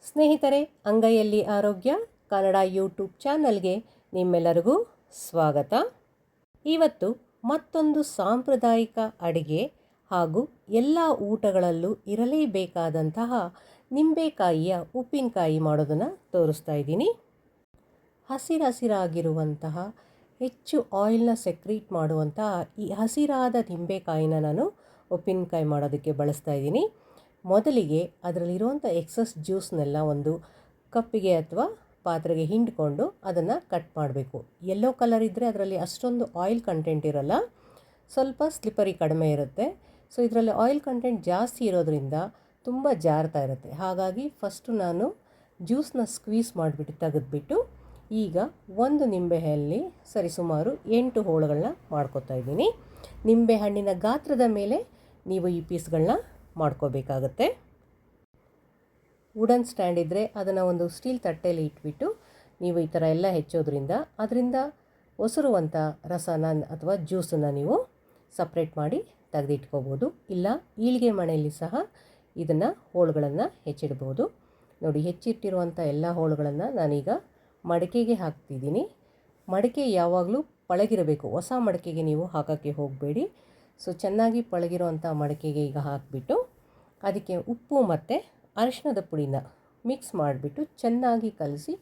ಸ್ನೇಹಿತರೆ, ಅಂಗೈಯಲ್ಲಿ ಆರೋಗ್ಯ ಕನ್ನಡ ಯೂಟ್ಯೂಬ್ ಚಾನಲ್ಗೆ ನಿಮ್ಮೆಲ್ಲರಿಗೂ ಸ್ವಾಗತ. ಇವತ್ತು ಮತ್ತೊಂದು ಸಾಂಪ್ರದಾಯಿಕ ಅಡುಗೆ ಹಾಗೂ ಎಲ್ಲ ಊಟಗಳಲ್ಲೂ ಇರಲೇಬೇಕಾದಂತಹ ನಿಂಬೆಕಾಯಿಯ ಉಪ್ಪಿನಕಾಯಿ ಮಾಡೋದನ್ನು ತೋರಿಸ್ತಾ ಇದ್ದೀನಿ. ಹಸಿರಾಗಿರುವಂತಹ ಹೆಚ್ಚು ಆಯಿಲ್ನ ಸೆಕ್ರೀಟ್ ಮಾಡುವಂತಹ ಈ ಹಸಿರಾದ ನಿಂಬೆಕಾಯಿನ ನಾನು ಉಪ್ಪಿನಕಾಯಿ ಮಾಡೋದಕ್ಕೆ ಬಳಸ್ತಾ ಇದ್ದೀನಿ. ಮೊದಲಿಗೆ ಅದರಲ್ಲಿರುವಂಥ ಎಕ್ಸಸ್ ಜ್ಯೂಸ್ನೆಲ್ಲ ಒಂದು ಕಪ್ಪಿಗೆ ಅಥವಾ ಪಾತ್ರೆಗೆ ಹಿಂಡ್ಕೊಂಡು ಅದನ್ನು ಕಟ್ ಮಾಡಬೇಕು. ಯೆಲ್ಲೋ ಕಲರ್ ಇದ್ದರೆ ಅದರಲ್ಲಿ ಅಷ್ಟೊಂದು ಆಯಿಲ್ ಕಂಟೆಂಟ್ ಇರೋಲ್ಲ, ಸ್ವಲ್ಪ ಸ್ಲಿಪರಿ ಕಡಿಮೆ ಇರುತ್ತೆ. ಸೊ ಇದರಲ್ಲಿ ಆಯಿಲ್ ಕಂಟೆಂಟ್ ಜಾಸ್ತಿ ಇರೋದ್ರಿಂದ ತುಂಬ ಜಾರ್ತಾ ಇರುತ್ತೆ. ಹಾಗಾಗಿ ಫಸ್ಟು ನಾನು ಜ್ಯೂಸನ್ನ ಸ್ಕ್ವೀಸ್ ಮಾಡಿಬಿಟ್ಟು ತೆಗೆದುಬಿಟ್ಟು ಈಗ ಒಂದು ನಿಂಬೆಹಣ್ಣಲ್ಲಿ ಸರಿಸುಮಾರು 8 ಹೋಳುಗಳನ್ನ ಮಾಡ್ಕೊತಾ ಇದ್ದೀನಿ. ನಿಂಬೆಹಣ್ಣಿನ ಗಾತ್ರದ ಮೇಲೆ ನೀವು ಈ ಪೀಸ್ಗಳನ್ನ ಮಾಡ್ಕೋಬೇಕಾಗತ್ತೆ. ವುಡನ್ ಸ್ಟ್ಯಾಂಡ್ ಇದ್ದರೆ ಅದನ್ನು ಒಂದು ಸ್ಟೀಲ್ ತಟ್ಟೆಯಲ್ಲಿ ಇಟ್ಬಿಟ್ಟು ನೀವು ಈ ಥರ ಎಲ್ಲ ಹೆಚ್ಚೋದ್ರಿಂದ ಅದರಿಂದ ಒಸರುವಂಥ ರಸನ ಅಥವಾ ಜ್ಯೂಸನ್ನು ನೀವು ಸಪ್ರೇಟ್ ಮಾಡಿ ತೆಗೆದಿಟ್ಕೋಬೋದು. ಇಲ್ಲ ಈಳಿಗೆ ಮಣೆಯಲ್ಲಿ ಸಹ ಇದನ್ನು ಹೋಳುಗಳನ್ನು ಹೆಚ್ಚಿಡ್ಬೋದು. ನೋಡಿ, ಹೆಚ್ಚಿಟ್ಟಿರುವಂಥ ಎಲ್ಲ ಹೋಳುಗಳನ್ನು ನಾನೀಗ ಮಡಿಕೆಗೆ ಹಾಕ್ತಿದ್ದೀನಿ. ಮಡಿಕೆ ಯಾವಾಗಲೂ ಪಳಗಿರಬೇಕು, ಹೊಸ ಮಡಿಕೆಗೆ ನೀವು ಹಾಕೋಕ್ಕೆ ಹೋಗಬೇಡಿ. ಸೊ ಚೆನ್ನಾಗಿ ಪಳಗಿರುವಂಥ ಮಡಿಕೆಗೆ ಈಗ ಹಾಕಿಬಿಟ್ಟು ಅದಕ್ಕೆ ಉಪ್ಪು ಮತ್ತು ಅರಿಶಿಣದ ಪುಡಿನ ಮಿಕ್ಸ್ ಮಾಡಿಬಿಟ್ಟು ಚೆನ್ನಾಗಿ ಕಲಸಿ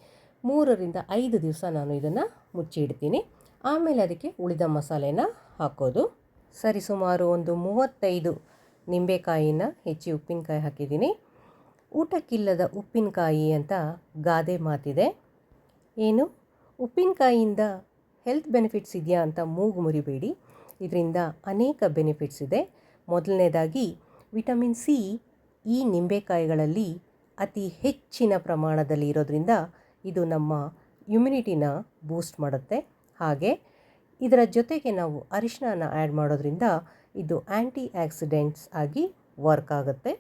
3 ರಿಂದ 5 ದಿವಸ ನಾನು ಇದನ್ನು ಮುಚ್ಚಿ ಇಡ್ತೀನಿ. ಆಮೇಲೆ ಅದಕ್ಕೆ ಉಳಿದ ಮಸಾಲೆನ ಹಾಕೋದು. ಸರಿಸುಮಾರು ಒಂದು 35 ನಿಂಬೆಕಾಯಿನ ಹೆಚ್ಚಿ ಉಪ್ಪಿನಕಾಯಿ ಹಾಕಿದ್ದೀನಿ. ಊಟಕ್ಕಿಲ್ಲದ ಉಪ್ಪಿನಕಾಯಿ ಅಂತ ಗಾದೆ ಮಾತಿದೆ. ಏನು, ಉಪ್ಪಿನಕಾಯಿಯಿಂದ ಹೆಲ್ತ್ ಬೆನಿಫಿಟ್ಸ್ ಇದೆಯಾ ಅಂತ ಮೂಗು ಮುರಿಬೇಡಿ. ಇದರಿಂದ ಅನೇಕ ಬೆನಿಫಿಟ್ಸ್ ಇದೆ. ಮೊದಲನೇದಾಗಿ ವಿಟಮಿನ್ ಸಿ ಈ ನಿಂಬೆಕಾಯಿಗಳಲ್ಲಿ ಅತಿ ಹೆಚ್ಚಿನ ಪ್ರಮಾಣದಲ್ಲಿ ಇರೋದ್ರಿಂದ ಇದು ನಮ್ಮ ಇಮ್ಯುನಿಟಿನ ಬೂಸ್ಟ್ ಮಾಡುತ್ತೆ. ಹಾಗೆ ಇದರ ಜೊತೆಗೆ ನಾವು ಅರಿಶಿಣನ ಆ್ಯಡ್ ಮಾಡೋದ್ರಿಂದ ಇದು ಆ್ಯಂಟಿ ಆಕ್ಸಿಡೆಂಟ್ಸ್ ಆಗಿ ವರ್ಕ್ ಆಗುತ್ತೆ.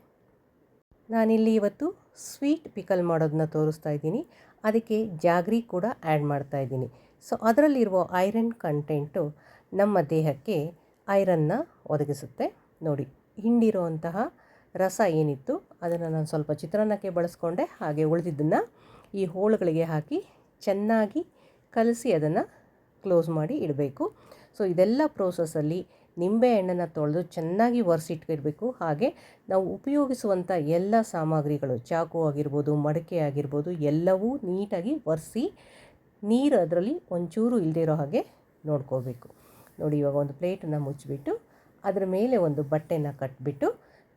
ನಾನಿಲ್ಲಿ ಇವತ್ತು ಸ್ವೀಟ್ ಪಿಕಲ್ ಮಾಡೋದನ್ನ ತೋರಿಸ್ತಾ ಇದ್ದೀನಿ. ಅದಕ್ಕೆ ಜಾಗ್ರಿ ಕೂಡ ಆ್ಯಡ್ ಮಾಡ್ತಾ ಇದ್ದೀನಿ. ಸೊ ಅದರಲ್ಲಿರುವ ಐರನ್ ಕಂಟೆಂಟು ನಮ್ಮ ದೇಹಕ್ಕೆ ಐರನ್ನ ಒದಗಿಸುತ್ತೆ. ನೋಡಿ, ಹಿಂಡಿರುವಂತಹ ರಸ ಏನಿತ್ತು ಅದನ್ನು ನಾನು ಸ್ವಲ್ಪ ಚಿತ್ರಾನ್ನಕ್ಕೆ ಬಳಸ್ಕೊಂಡೆ. ಹಾಗೆ ಉಳಿದಿದ್ದನ್ನು ಈ ಹೋಳುಗಳಿಗೆ ಹಾಕಿ ಚೆನ್ನಾಗಿ ಕಲಸಿ ಅದನ್ನು ಕ್ಲೋಸ್ ಮಾಡಿ ಇಡಬೇಕು. ಸೊ ಇದೆಲ್ಲ ಪ್ರೋಸೆಸ್ಸಲ್ಲಿ ನಿಂಬೆಹಣ್ಣನ್ನು ತೊಳೆದು ಚೆನ್ನಾಗಿ ಒರೆಸಿಟ್ಟಿರಬೇಕು. ಹಾಗೆ ನಾವು ಉಪಯೋಗಿಸುವಂಥ ಎಲ್ಲ ಸಾಮಗ್ರಿಗಳು, ಚಾಕು ಆಗಿರ್ಬೋದು, ಮಡಿಕೆ ಆಗಿರ್ಬೋದು, ಎಲ್ಲವೂ ನೀಟಾಗಿ ಒರೆಸಿ ನೀರು ಅದರಲ್ಲಿ ಒಂಚೂರು ಇಲ್ಲದೇ ಇರೋ ಹಾಗೆ ನೋಡ್ಕೋಬೇಕು. ನೋಡಿ, ಇವಾಗ ಒಂದು ಪ್ಲೇಟನ್ನು ಮುಚ್ಚಿಬಿಟ್ಟು ಅದರ ಮೇಲೆ ಒಂದು ಬಟ್ಟೆನ ಕಟ್ಟಿಬಿಟ್ಟು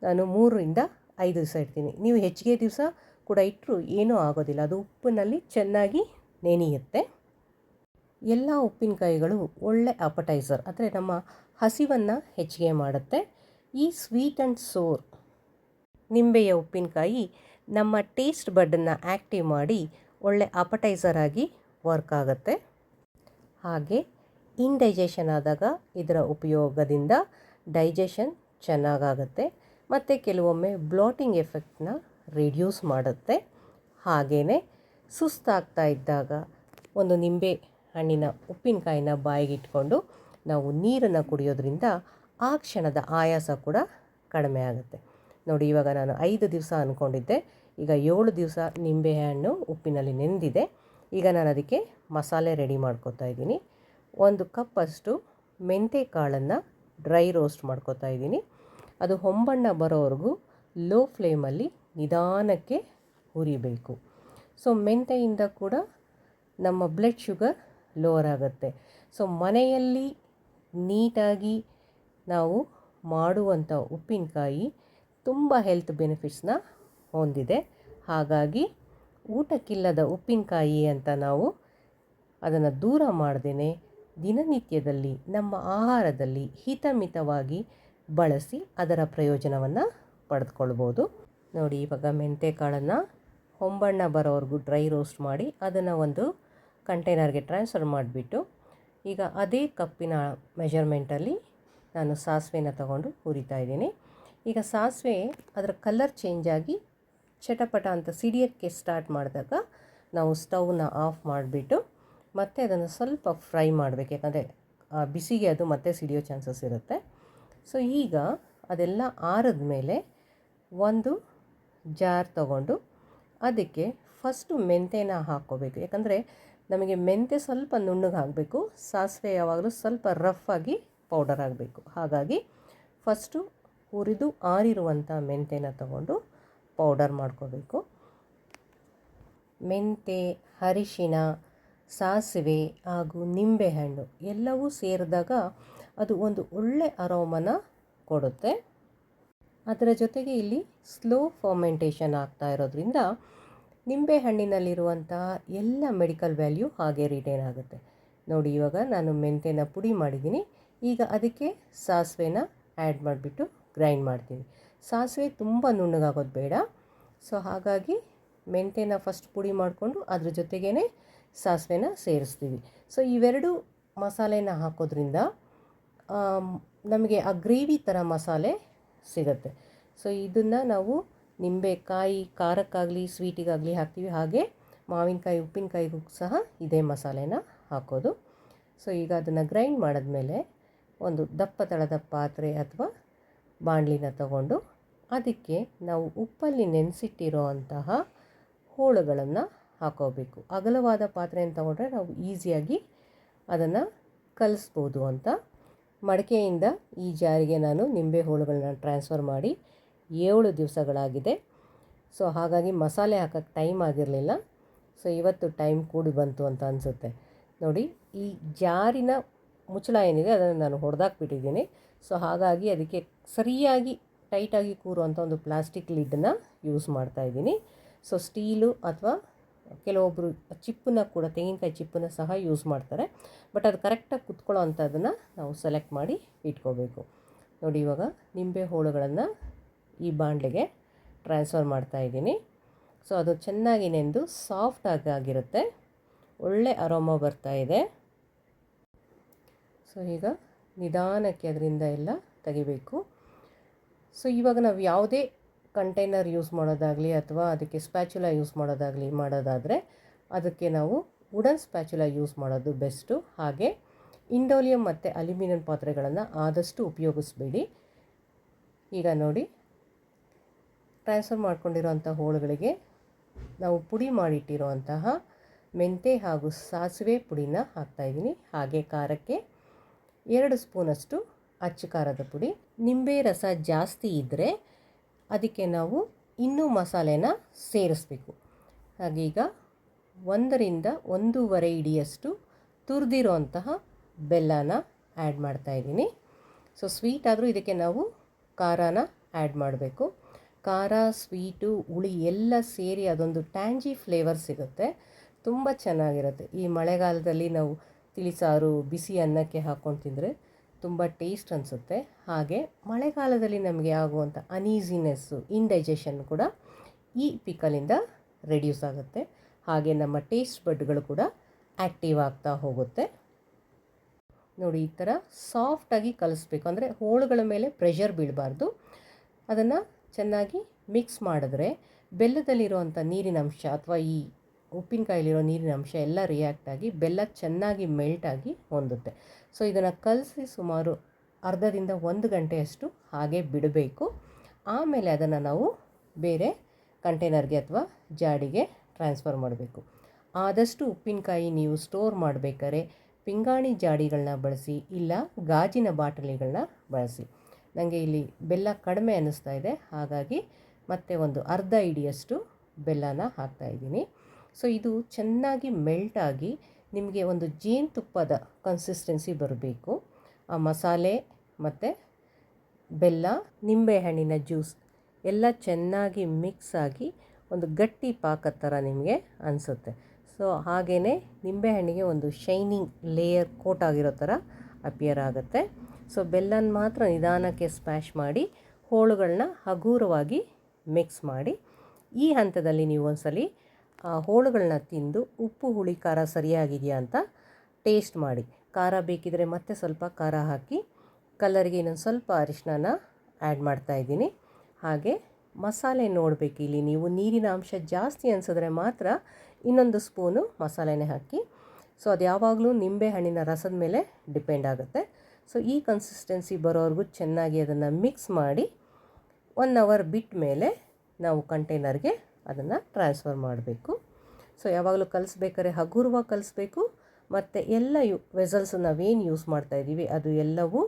ನಾನು 3 ರಿಂದ 5 ದಿವಸ ಇಡ್ತೀನಿ. ನೀವು ಹೆಚ್ಚಿಗೆ ದಿವಸ ಕೂಡ ಇಟ್ಟರು ಏನೂ ಆಗೋದಿಲ್ಲ, ಅದು ಉಪ್ಪಿನಲ್ಲಿ ಚೆನ್ನಾಗಿ ನೆನೆಯುತ್ತೆ. ಎಲ್ಲ ಉಪ್ಪಿನಕಾಯಿಗಳು ಒಳ್ಳೆ ಅಪಟೈಸರ್, ಅಂದರೆ ನಮ್ಮ ಹಸಿವನ್ನು ಹೆಚ್ಚಿಗೆ ಮಾಡುತ್ತೆ. ಈ ಸ್ವೀಟ್ ಆ್ಯಂಡ್ ಸೋರ್ ನಿಂಬೆಯ ಉಪ್ಪಿನಕಾಯಿ ನಮ್ಮ ಟೇಸ್ಟ್ ಬಡ್ಡನ್ನು ಆ್ಯಕ್ಟಿವ್ ಮಾಡಿ ಒಳ್ಳೆ ಅಪಟೈಸರ್ ಆಗಿ ವರ್ಕ್ ಆಗುತ್ತೆ. ಹಾಗೆ ಇಂಡೈಜೆಷನ್ ಆದಾಗ ಇದರ ಉಪಯೋಗದಿಂದ ಡೈಜೆಷನ್ ಚೆನ್ನಾಗಾಗುತ್ತೆ ಮತ್ತು ಕೆಲವೊಮ್ಮೆ ಬ್ಲಾಟಿಂಗ್ ಎಫೆಕ್ಟ್ನ ರಿಡ್ಯೂಸ್ ಮಾಡುತ್ತೆ. ಹಾಗೆಯೇ ಸುಸ್ತಾಗ್ತಾ ಇದ್ದಾಗ ಒಂದು ನಿಂಬೆ ಹಣ್ಣಿನ ಉಪ್ಪಿನಕಾಯಿನ ಬಾಯಿಗಿಟ್ಕೊಂಡು ನಾವು ನೀರನ್ನು ಕುಡಿಯೋದ್ರಿಂದ ಆ ಕ್ಷಣದ ಆಯಾಸ ಕೂಡ ಕಡಿಮೆ ಆಗುತ್ತೆ. ನೋಡಿ, ಇವಾಗ ನಾನು 5 ದಿವಸ ಅಂದ್ಕೊಂಡಿದ್ದೆ, ಈಗ 7 ದಿವಸ ನಿಂಬೆಹಣ್ಣು ಉಪ್ಪಿನಲ್ಲಿ ನೆಂದಿದೆ. ಈಗ ನಾನು ಅದಕ್ಕೆ ಮಸಾಲೆ ರೆಡಿ ಮಾಡ್ಕೊತಾ ಇದ್ದೀನಿ. 1 ಕಪ್ಪಷ್ಟು ಮೆಂತೆ ಕಾಳನ್ನು ಡ್ರೈ ರೋಸ್ಟ್ ಮಾಡ್ಕೊತಾ ಇದ್ದೀನಿ. ಅದು ಹೊಂಬಣ್ಣ ಬರೋವರೆಗೂ ಲೋ ಫ್ಲೇಮಲ್ಲಿ ನಿಧಾನಕ್ಕೆ ಹುರಿಬೇಕು. ಸೊ ಮೆಂತೆಯಿಂದ ಕೂಡ ನಮ್ಮ ಬ್ಲಡ್ ಶುಗರ್ ಲೋವರ್ ಆಗುತ್ತೆ. ಸೊ ಮನೆಯಲ್ಲಿ ನೀಟಾಗಿ ನಾವು ಮಾಡುವಂಥ ಉಪ್ಪಿನಕಾಯಿ ತುಂಬ ಹೆಲ್ತ್ ಬೆನಿಫಿಟ್ಸ್ನ ಹೊಂದಿದೆ. ಹಾಗಾಗಿ ಊಟಕ್ಕಿಲ್ಲದ ಉಪ್ಪಿನಕಾಯಿ ಅಂತ ನಾವು ಅದನ್ನು ದೂರ ಮಾಡ್ದೇ ದಿನನಿತ್ಯದಲ್ಲಿ ನಮ್ಮ ಆಹಾರದಲ್ಲಿ ಹಿತಮಿತವಾಗಿ ಬಳಸಿ ಅದರ ಪ್ರಯೋಜನವನ್ನು ಪಡೆದುಕೊಳ್ಬೋದು. ನೋಡಿ, ಇವಾಗ ಮೆಂತೆ ಕಾಳನ್ನು ಹೊಂಬಣ್ಣ ಬರೋವರೆಗೂ ಡ್ರೈ ರೋಸ್ಟ್ ಮಾಡಿ ಅದನ್ನು ಒಂದು ಕಂಟೈನರ್ಗೆ ಟ್ರಾನ್ಸ್ಫರ್ ಮಾಡಿಬಿಟ್ಟು ಈಗ ಅದೇ ಕಪ್ಪಿನ ಮೆಜರ್ಮೆಂಟಲ್ಲಿ ನಾನು ಸಾಸಿವೆನ ತಗೊಂಡು ಹುರಿತಾ ಇದ್ದೀನಿ. ಈಗ ಸಾಸಿವೆ ಅದರ ಕಲರ್ ಚೇಂಜ್ ಆಗಿ ಚಟಪಟ ಅಂತ ಸಿಡಿಯೋಕ್ಕೆ ಸ್ಟಾರ್ಟ್ ಮಾಡಿದಾಗ ನಾವು ಸ್ಟವ್ನ ಆಫ್ ಮಾಡಿಬಿಟ್ಟು ಮತ್ತೆ ಅದನ್ನು ಸ್ವಲ್ಪ ಫ್ರೈ ಮಾಡಬೇಕು, ಯಾಕಂದರೆ ಬಿಸಿಗೆ ಅದು ಮತ್ತೆ ಸಿಡಿಯೋ ಚಾನ್ಸಸ್ ಇರುತ್ತೆ. ಸೊ ಈಗ ಅದೆಲ್ಲ ಆರಿದ ಮೇಲೆ ಒಂದು ಜಾರ್ ತಗೊಂಡು ಅದಕ್ಕೆ ಫಸ್ಟು ಮೆಂತೆನ ಹಾಕ್ಕೋಬೇಕು. ಯಾಕಂದರೆ ನಮಗೆ ಮೆಂತೆ ಸ್ವಲ್ಪ ನುಣ್ಣಗೆ ಆಗಬೇಕು, ಸಾಸಿವೆ ಯಾವಾಗಲೂ ಸ್ವಲ್ಪ ರಫ್ ಆಗಿ ಪೌಡರ್ ಆಗಬೇಕು. ಹಾಗಾಗಿ ಫಸ್ಟು ಹುರಿದು ಆರಿರುವಂಥ ಮೆಂತೆನ ತಗೊಂಡು ಪೌಡರ್ ಮಾಡ್ಕೋಬೇಕು. ಮೆಂತೆ, ಅರಿಶಿನ, ಸಾಸಿವೆ ಹಾಗೂ ನಿಂಬೆಹಣ್ಣು ಎಲ್ಲವೂ ಸೇರಿದಾಗ ಅದು ಒಂದು ಒಳ್ಳೆ ಅರೋಮನ ಕೊಡುತ್ತೆ. ಅದರ ಜೊತೆಗೆ ಇಲ್ಲಿ ಸ್ಲೋ ಫರ್ಮೆಂಟೇಷನ್ ಆಗ್ತಾ ಇರೋದ್ರಿಂದ ನಿಂಬೆಹಣ್ಣಿನಲ್ಲಿರುವಂತಹ ಎಲ್ಲ ಮೆಡಿಕಲ್ ವ್ಯಾಲ್ಯೂ ಹಾಗೆ ರಿಟೈನ್ ಆಗುತ್ತೆ. ನೋಡಿ, ಇವಾಗ ನಾನು ಮೆಂತೆನ ಪುಡಿ ಮಾಡಿದ್ದೀನಿ. ಈಗ ಅದಕ್ಕೆ ಸಾಸಿವೆನ ಆ್ಯಡ್ ಮಾಡಿಬಿಟ್ಟು ಗ್ರೈಂಡ್ ಮಾಡ್ತೀನಿ. ಸಾಸಿವೆ ತುಂಬ ನುಣ್ಣಗಾಗೋದು ಬೇಡ. ಸೊ ಹಾಗಾಗಿ ಮೆಂತೆನ ಫಸ್ಟ್ ಪುಡಿ ಮಾಡಿಕೊಂಡು ಅದ್ರ ಜೊತೆಗೇ ಸಾಸಿವೆನ ಸೇರಿಸ್ತೀವಿ. ಸೊ ಇವೆರಡು ಮಸಾಲೆನ ಹಾಕೋದ್ರಿಂದ ನಮಗೆ ಆ ಗ್ರೇವಿ ಥರ ಮಸಾಲೆ ಸಿಗುತ್ತೆ. ಸೊ ಇದನ್ನು ನಾವು ನಿಂಬೆಕಾಯಿ ಖಾರಕ್ಕಾಗಲಿ ಸ್ವೀಟಿಗಾಗಲಿ ಹಾಕ್ತೀವಿ. ಹಾಗೆ ಮಾವಿನಕಾಯಿ ಉಪ್ಪಿನಕಾಯಿಗೂ ಸಹ ಇದೇ ಮಸಾಲೆನ ಹಾಕೋದು. ಸೊ ಈಗ ಅದನ್ನು ಗ್ರೈಂಡ್ ಮಾಡಿದ್ಮೇಲೆ ಒಂದು ದಪ್ಪ ತಳದ ಪಾತ್ರೆ ಅಥವಾ ಬಾಣಲಿನ ತಗೊಂಡು ಅದಕ್ಕೆ ನಾವು ಉಪ್ಪಲ್ಲಿ ನೆನೆಸಿಟ್ಟಿರೋ ಅಂತಹ ಹೋಳುಗಳನ್ನು ಹಾಕೋಬೇಕು. ಅಗಲವಾದ ಪಾತ್ರೆಯನ್ನು ತಗೊಂಡ್ರೆ ನಾವು ಈಸಿಯಾಗಿ ಅದನ್ನು ಕಲಿಸ್ಬೋದು ಅಂತ ಮಡಿಕೆಯಿಂದ ಈ ಜಾರಿಗೆ ನಾನು ನಿಂಬೆ ಹೋಳುಗಳನ್ನ ಟ್ರಾನ್ಸ್ಫರ್ ಮಾಡಿ 7 ದಿವಸಗಳಾಗಿದೆ. ಸೊ ಹಾಗಾಗಿ ಮಸಾಲೆ ಹಾಕೋಕ್ಕೆ ಟೈಮ್ ಆಗಿರಲಿಲ್ಲ. ಸೊ ಇವತ್ತು ಟೈಮ್ ಕೂಡಿ ಬಂತು ಅಂತ ಅನಿಸುತ್ತೆ. ನೋಡಿ, ಈ ಜಾರಿನ ಮುಚ್ಚಳ ಏನಿದೆ ಅದನ್ನು ನಾನು ಹೊಡೆದಾಕ್ಬಿಟ್ಟಿದ್ದೀನಿ. ಸೊ ಹಾಗಾಗಿ ಅದಕ್ಕೆ ಸರಿಯಾಗಿ ಟೈಟಾಗಿ ಕೂರುವಂಥ ಒಂದು ಪ್ಲಾಸ್ಟಿಕ್ ಲಿಡ್ಡನ್ನ ಯೂಸ್ ಮಾಡ್ತಾಯಿದ್ದೀನಿ. ಸೊ ಸ್ಟೀಲು ಅಥವಾ ಕೆಲವೊಬ್ಬರು ಚಿಪ್ಪನ್ನ ಕೂಡ, ತೆಂಗಿನಕಾಯಿ ಚಿಪ್ಪನ್ನ ಸಹ ಯೂಸ್ ಮಾಡ್ತಾರೆ. ಬಟ್ ಅದು ಕರೆಕ್ಟಾಗಿ ಕುತ್ಕೊಳ್ಳೋ ಅಂಥದ್ದನ್ನು ನಾವು ಸೆಲೆಕ್ಟ್ ಮಾಡಿ ಇಟ್ಕೋಬೇಕು. ನೋಡಿ, ಇವಾಗ ನಿಂಬೆ ಹೋಳುಗಳನ್ನು ಈ ಬಾಣಲೆಗೆ ಟ್ರಾನ್ಸ್ಫರ್ ಮಾಡ್ತಾಯಿದ್ದೀನಿ. ಸೊ ಅದು ಚೆನ್ನಾಗಿ ನೆಂದು ಸಾಫ್ಟಾಗಿ ಆಗಿರುತ್ತೆ, ಒಳ್ಳೆ ಅರೋಮ ಬರ್ತಾಯಿದೆ. ಸೊ ಈಗ ನಿಧಾನಕ್ಕೆ ಅದರಿಂದ ಎಲ್ಲ ತೆಗಿಬೇಕು. ಸೊ ಇವಾಗ ನಾವು ಯಾವುದೇ ಕಂಟೈನರ್ ಯೂಸ್ ಮಾಡೋದಾಗಲಿ ಅಥವಾ ಅದಕ್ಕೆ ಸ್ಪ್ಯಾಚುಲಾ ಯೂಸ್ ಮಾಡೋದಾದರೆ ಅದಕ್ಕೆ ನಾವು ವುಡನ್ ಸ್ಪ್ಯಾಚುಲಾ ಯೂಸ್ ಮಾಡೋದು ಬೆಸ್ಟು. ಹಾಗೆ ಇಂಡೋಲಿಯಂ ಮತ್ತು ಅಲ್ಯೂಮಿನಿಯಂ ಪಾತ್ರೆಗಳನ್ನು ಆದಷ್ಟು ಉಪಯೋಗಿಸ್ಬೇಡಿ. ಈಗ ನೋಡಿ, ಟ್ರಾನ್ಸ್ಫರ್ ಮಾಡ್ಕೊಂಡಿರೋಂಥ ಹೋಳುಗಳಿಗೆ ನಾವು ಪುಡಿ ಮಾಡಿಟ್ಟಿರುವಂತಹ ಮೆಂತೆ ಹಾಗೂ ಸಾಸಿವೆ ಪುಡಿನ ಹಾಕ್ತಾಯಿದ್ದೀನಿ. ಹಾಗೆ ಖಾರಕ್ಕೆ 2 ಸ್ಪೂನಷ್ಟು ಅಚ್ಚ ಖಾರದ ಪುಡಿ. ನಿಂಬೆ ರಸ ಜಾಸ್ತಿ ಇದ್ದರೆ ಅದಕ್ಕೆ ನಾವು ಇನ್ನೂ ಮಸಾಲೆನ ಸೇರಿಸ್ಬೇಕು. ಹಾಗೆ ಈಗ 1 ರಿಂದ 1.5 ಹಿಡಿಯಷ್ಟು ತುರಿದಿರೋಂತಹ ಬೆಲ್ಲನ ಆ್ಯಡ್ ಮಾಡ್ತಾಯಿದ್ದೀನಿ. ಸೊ ಸ್ವೀಟ್ ಆದರೂ ಇದಕ್ಕೆ ನಾವು ಖಾರನ ಆ್ಯಡ್ ಮಾಡಬೇಕು. ಖಾರ, ಸ್ವೀಟು, ಹುಳಿ ಎಲ್ಲ ಸೇರಿ ಅದೊಂದು ಟ್ಯಾಂಜಿ ಫ್ಲೇವರ್ ಸಿಗುತ್ತೆ, ತುಂಬ ಚೆನ್ನಾಗಿರುತ್ತೆ. ಈ ಮಳೆಗಾಲದಲ್ಲಿ ನಾವು ತಿಳಿಸಾರು, ಬಿಸಿ ಅನ್ನಕ್ಕೆ ಹಾಕ್ಕೊಂಡು ತಿಂದರೆ ತುಂಬ ಟೇಸ್ಟ್ ಅನಿಸುತ್ತೆ. ಹಾಗೆ ಮಳೆಗಾಲದಲ್ಲಿ ನಮಗೆ ಆಗುವಂಥ ಅನೀಸಿನೆಸ್ಸು, ಇಂಡೈಜೆಷನ್ ಕೂಡ ಈ ಪಿಕಲಿಂದ ರೆಡ್ಯೂಸ್ ಆಗುತ್ತೆ. ಹಾಗೆ ನಮ್ಮ ಟೇಸ್ಟ್ ಬಡ್ಗಳು ಕೂಡ ಆ್ಯಕ್ಟಿವ್ ಆಗ್ತಾ ಹೋಗುತ್ತೆ. ನೋಡಿ, ಈ ಥರ ಸಾಫ್ಟಾಗಿ ಕಲಿಸ್ಬೇಕು. ಅಂದರೆ ಹೋಳುಗಳ ಮೇಲೆ ಪ್ರೆಷರ್ ಬೀಳಬಾರ್ದು. ಅದನ್ನು ಚೆನ್ನಾಗಿ ಮಿಕ್ಸ್ ಮಾಡಿದ್ರೆ ಬೆಲ್ಲದಲ್ಲಿರುವಂಥ ನೀರಿನ ಅಂಶ ಅಥವಾ ಈ ಉಪ್ಪಿನಕಾಯಿಲಿರೋ ನೀರಿನ ಅಂಶ ಎಲ್ಲ ರಿಯಾಕ್ಟ್ ಆಗಿ ಬೆಲ್ಲ ಚೆನ್ನಾಗಿ ಮೆಲ್ಟಾಗಿ ಹೊಂದುತ್ತೆ. ಸೊ ಇದನ್ನು ಕಲಸಿ ಸುಮಾರು ಅರ್ಧದಿಂದ 1 ಗಂಟೆಯಷ್ಟು ಹಾಗೆ ಬಿಡಬೇಕು. ಆಮೇಲೆ ಅದನ್ನು ನಾವು ಬೇರೆ ಕಂಟೈನರ್ಗೆ ಅಥವಾ ಜಾಡಿಗೆ ಟ್ರಾನ್ಸ್ಫರ್ ಮಾಡಬೇಕು. ಆದಷ್ಟು ಉಪ್ಪಿನಕಾಯಿ ನೀವು ಸ್ಟೋರ್ ಮಾಡಬೇಕಾದ್ರೆ ಪಿಂಗಾಣಿ ಜಾಡಿಗಳನ್ನ ಬಳಸಿ, ಇಲ್ಲ ಗಾಜಿನ ಬಾಟಲಿಗಳನ್ನ ಬಳಸಿ. ನನಗೆ ಇಲ್ಲಿ ಬೆಲ್ಲ ಕಡಿಮೆ ಅನ್ನಿಸ್ತಾ ಇದೆ, ಹಾಗಾಗಿ ಮತ್ತೆ ಒಂದು ಅರ್ಧ ಹಿಡಿಯಷ್ಟು ಬೆಲ್ಲನ ಹಾಕ್ತಾಯಿದ್ದೀನಿ. ಸೊ ಇದು ಚೆನ್ನಾಗಿ ಮೆಲ್ಟಾಗಿ ನಿಮಗೆ ಒಂದು ಜೇನುತುಪ್ಪದ ಕನ್ಸಿಸ್ಟೆನ್ಸಿ ಬರಬೇಕು. ಆ ಮಸಾಲೆ ಮತ್ತು ಬೆಲ್ಲ, ನಿಂಬೆಹಣ್ಣಿನ ಜ್ಯೂಸ್ ಎಲ್ಲ ಚೆನ್ನಾಗಿ ಮಿಕ್ಸ್ ಆಗಿ ಒಂದು ಗಟ್ಟಿ ಪಾಕದ ಥರ ನಿಮಗೆ ಅನಿಸುತ್ತೆ. ಸೊ ಹಾಗೆಯೇ ನಿಂಬೆಹಣ್ಣಿಗೆ ಒಂದು ಶೈನಿಂಗ್ ಲೇಯರ್ ಕೋಟ್ ಆಗಿರೋ ಥರ ಅಪಿಯರ್ ಆಗುತ್ತೆ. ಸೊ ಬೆಲ್ಲನ ಮಾತ್ರ ನಿಧಾನಕ್ಕೆ ಸ್ಮ್ಯಾಶ್ ಮಾಡಿ ಹೋಳುಗಳನ್ನ ಹಗುರವಾಗಿ ಮಿಕ್ಸ್ ಮಾಡಿ, ಈ ಹಂತದಲ್ಲಿ ನೀವು ಒಂದ್ಸಲಿ ಹೋಳುಗಳನ್ನ ತಿಂದು ಉಪ್ಪು, ಹುಳಿ, ಖಾರ ಸರಿಯಾಗಿದೆಯಾ ಅಂತ ಟೇಸ್ಟ್ ಮಾಡಿ. ಖಾರ ಬೇಕಿದ್ರೆ ಮತ್ತೆ ಸ್ವಲ್ಪ ಖಾರ ಹಾಕಿ, ಕಲರ್ಗೆ ಇನ್ನೊಂದು ಸ್ವಲ್ಪ ಅರಿಶಿನ ಆ್ಯಡ್ ಮಾಡ್ತಾಯಿದ್ದೀನಿ. ಹಾಗೆ ಮಸಾಲೆ ನೋಡಬೇಕು, ಇಲ್ಲಿ ನೀವು ನೀರಿನ ಅಂಶ ಜಾಸ್ತಿ ಅನಿಸಿದ್ರೆ ಮಾತ್ರ ಇನ್ನೊಂದು ಸ್ಪೂನು ಮಸಾಲೆನೇ ಹಾಕಿ. ಸೊ ಅದು ಯಾವಾಗಲೂ ನಿಂಬೆಹಣ್ಣಿನ ರಸದ ಮೇಲೆ ಡಿಪೆಂಡ್ ಆಗುತ್ತೆ. ಸೊ ಈ ಕನ್ಸಿಸ್ಟೆನ್ಸಿ ಬರೋವರೆಗೂ ಚೆನ್ನಾಗಿ ಅದನ್ನು ಮಿಕ್ಸ್ ಮಾಡಿ 1 ಅವರ್ ಬಿಟ್ಟ ಮೇಲೆ ನಾವು ಕಂಟೈನರ್ಗೆ ಅದನ್ನು ಟ್ರಾನ್ಸ್ಫರ್ ಮಾಡಬೇಕು. ಸೊ ಯಾವಾಗಲೂ ಕಲಿಸ್ಬೇಕಾದ್ರೆ ಹಗುರವಾಗಿ ಕಲಿಸ್ಬೇಕು. ಮತ್ತು ಎಲ್ಲ ವೆಸಲ್ಸ್ ನಾವೇನು ಯೂಸ್ ಮಾಡ್ತಾಯಿದ್ದೀವಿ ಅದು ಎಲ್ಲವೂ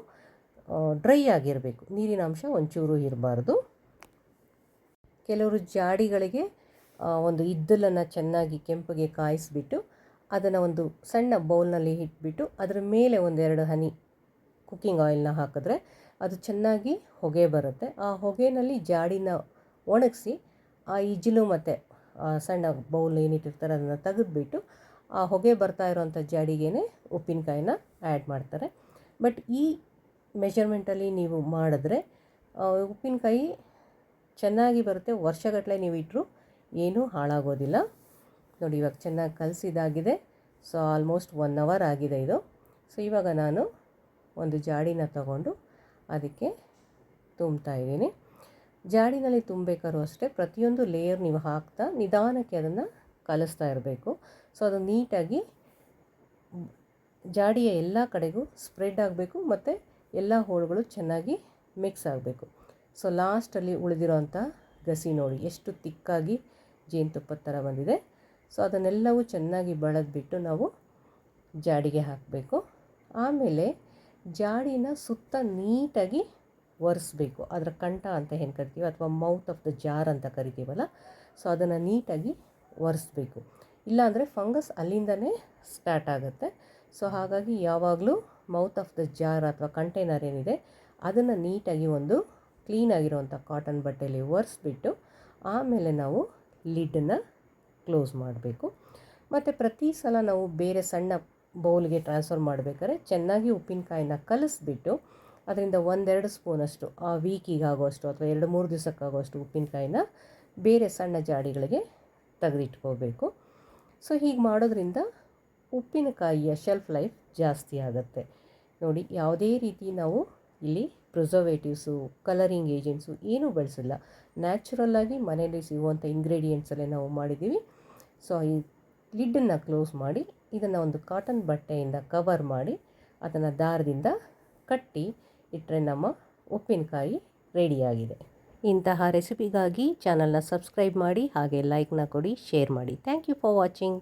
ಡ್ರೈ ಆಗಿರಬೇಕು, ನೀರಿನ ಅಂಶ ಒಂಚೂರು ಇರಬಾರ್ದು. ಕೆಲವರು ಜಾಡಿಗಳಿಗೆ ಒಂದು ಇದ್ದಲನ್ನು ಚೆನ್ನಾಗಿ ಕೆಂಪಗೆ ಕಾಯಿಸಿಬಿಟ್ಟು ಅದನ್ನು ಒಂದು ಸಣ್ಣ ಬೌಲ್ನಲ್ಲಿ ಇಟ್ಬಿಟ್ಟು ಅದರ ಮೇಲೆ ಒಂದೆರಡು ಹನಿ ಕುಕ್ಕಿಂಗ್ ಆಯಿಲ್ನ ಹಾಕಿದ್ರೆ ಅದು ಚೆನ್ನಾಗಿ ಹೊಗೆ ಬರುತ್ತೆ. ಆ ಹೊಗೆಯಲ್ಲಿ ಜಾಡಿನ ಒಣಗಿಸಿ ಆ ಇಜ್ಜಲು ಮತ್ತು ಸಣ್ಣ ಬೌಲ್ ಏನಿಟ್ಟಿರ್ತಾರೆ ಅದನ್ನು ತೆಗೆದುಬಿಟ್ಟು ಆ ಹೊಗೆ ಬರ್ತಾ ಇರೋವಂಥ ಜಾಡಿಗೆ ಉಪ್ಪಿನಕಾಯಿನ ಆ್ಯಡ್ ಮಾಡ್ತಾರೆ. ಬಟ್ ಈ ಮೆಷರ್ಮೆಂಟಲ್ಲಿ ನೀವು ಮಾಡಿದ್ರೆ ಉಪ್ಪಿನಕಾಯಿ ಚೆನ್ನಾಗಿ ಬರುತ್ತೆ, ವರ್ಷಗಟ್ಟಲೆ ನೀವು ಇಟ್ಟರು ಏನೂ ಹಾಳಾಗೋದಿಲ್ಲ. ನೋಡಿ ಇವಾಗ ಚೆನ್ನಾಗಿ ಕಲಸಿದಾಗಿದೆ. ಸೊ ಆಲ್ಮೋಸ್ಟ್ 1 hour ಆಗಿದೆ ಇದು. ಸೊ ಇವಾಗ ನಾನು ಒಂದು ಜಾಡಿನ ತಗೊಂಡು ಅದಕ್ಕೆ ತುಂಬ್ತಾ ಇದ್ದೀನಿ. ಜಾಡಿನಲ್ಲಿ ತುಂಬಬೇಕಾದ್ರೂ ಅಷ್ಟೇ ಪ್ರತಿಯೊಂದು ಲೇಯರ್ ನೀವು ಹಾಕ್ತಾ ನಿಧಾನಕ್ಕೆ ಅದನ್ನು ಕಲಿಸ್ತಾ ಇರಬೇಕು. ಸೊ ಅದು ನೀಟಾಗಿ ಜಾಡಿಯ ಎಲ್ಲ ಕಡೆಗೂ ಸ್ಪ್ರೆಡ್ ಆಗಬೇಕು ಮತ್ತು ಎಲ್ಲ ಹೋಳುಗಳು ಚೆನ್ನಾಗಿ ಮಿಕ್ಸ್ ಆಗಬೇಕು. ಸೊ ಲಾಸ್ಟಲ್ಲಿ ಉಳಿದಿರೋಂಥ ಗಸಿ ನೋಡಿ ಎಷ್ಟು ತಿಕ್ಕಾಗಿ ಜೇನುತುಪ್ಪದ ಥರ ಬಂದಿದೆ. ಸೊ ಅದನ್ನೆಲ್ಲವೂ ಚೆನ್ನಾಗಿ ಬಳದ್ಬಿಟ್ಟು ನಾವು ಜಾಡಿಗೆ ಹಾಕಬೇಕು. ಆಮೇಲೆ ಜಾಡಿನ ಸುತ್ತ ನೀಟಾಗಿ ಒರೆಸ್ಬೇಕು. ಅದರ ಕಂಠ ಅಂತ ಏನು ಕರಿತೀವಿ ಅಥವಾ ಮೌತ್ ಆಫ್ ದ ಜಾರ್ ಅಂತ ಕರಿತೀವಲ್ಲ, ಸೊ ಅದನ್ನು ನೀಟಾಗಿ ಒರೆಸ್ಬೇಕು. ಇಲ್ಲಾಂದರೆ ಫಂಗಸ್ ಅಲ್ಲಿಂದನೇ ಸ್ಟಾರ್ಟ್ ಆಗುತ್ತೆ. ಸೊ ಹಾಗಾಗಿ ಯಾವಾಗಲೂ ಮೌತ್ ಆಫ್ ದ ಜಾರ್ ಅಥವಾ ಕಂಟೈನರ್ ಏನಿದೆ ಅದನ್ನು ನೀಟಾಗಿ ಒಂದು ಕ್ಲೀನಾಗಿರುವಂಥ ಕಾಟನ್ ಬಟ್ಟೆಯಲ್ಲಿ ಒರೆಸ್ಬಿಟ್ಟು ಆಮೇಲೆ ನಾವು ಲಿಡ್ಡನ್ನು ಕ್ಲೋಸ್ ಮಾಡಬೇಕು. ಮತ್ತು ಪ್ರತಿ ಸಲ ನಾವು ಬೇರೆ ಸಣ್ಣ ಬೌಲ್ಗೆ ಟ್ರಾನ್ಸ್ಫರ್ ಮಾಡಬೇಕಾದ್ರೆ ಚೆನ್ನಾಗಿ ಉಪ್ಪಿನಕಾಯಿನ ಕಲಿಸ್ಬಿಟ್ಟು ಅದರಿಂದ 1-2 ಸ್ಪೂನಷ್ಟು ಆ ವೀಕಿಗೆ ಆಗೋಷ್ಟು ಅಥವಾ 2-3 ದಿವಸಕ್ಕಾಗೋಷ್ಟು ಉಪ್ಪಿನಕಾಯಿನ ಬೇರೆ ಸಣ್ಣ ಜಾಡಿಗಳಿಗೆ ತೆಗೆದಿಟ್ಕೋಬೇಕು. ಸೊ ಹೀಗೆ ಮಾಡೋದ್ರಿಂದ ಉಪ್ಪಿನಕಾಯಿಯ ಶೆಲ್ಫ್ ಲೈಫ್ ಜಾಸ್ತಿ ಆಗುತ್ತೆ. ನೋಡಿ ಯಾವುದೇ ರೀತಿ ನಾವು ಇಲ್ಲಿ ಪ್ರಿಸರ್ವೇಟಿವ್ಸು, ಕಲರಿಂಗ್ ಏಜೆಂಟ್ಸು ಏನೂ ಬಳಸಿಲ್ಲ. ನ್ಯಾಚುರಲ್ಲಾಗಿ ಮನೆಯಲ್ಲಿ ಸಿಗುವಂಥ ಇಂಗ್ರೀಡಿಯೆಂಟ್ಸಲ್ಲೇ ನಾವು ಮಾಡಿದ್ದೀವಿ. ಸೊ ಈ ಲಿಡ್ಡನ್ನು ಕ್ಲೋಸ್ ಮಾಡಿ ಇದನ್ನು ಒಂದು ಕಾಟನ್ ಬಟ್ಟೆಯಿಂದ ಕವರ್ ಮಾಡಿ ಅದನ್ನು ದಾರದಿಂದ ಕಟ್ಟಿ ಇಟ್ಟರೆ ನಮ್ಮ ಉಪ್ಪಿನಕಾಯಿ ರೆಡಿಯಾಗಿದೆ. ಇಂತಹ ರೆಸಿಪಿಗಾಗಿ ಚಾನಲ್ನ ಸಬ್ಸ್ಕ್ರೈಬ್ ಮಾಡಿ, ಹಾಗೆ ಲೈಕ್ನ ಕೊಡಿ, ಶೇರ್ ಮಾಡಿ. Thank you for watching.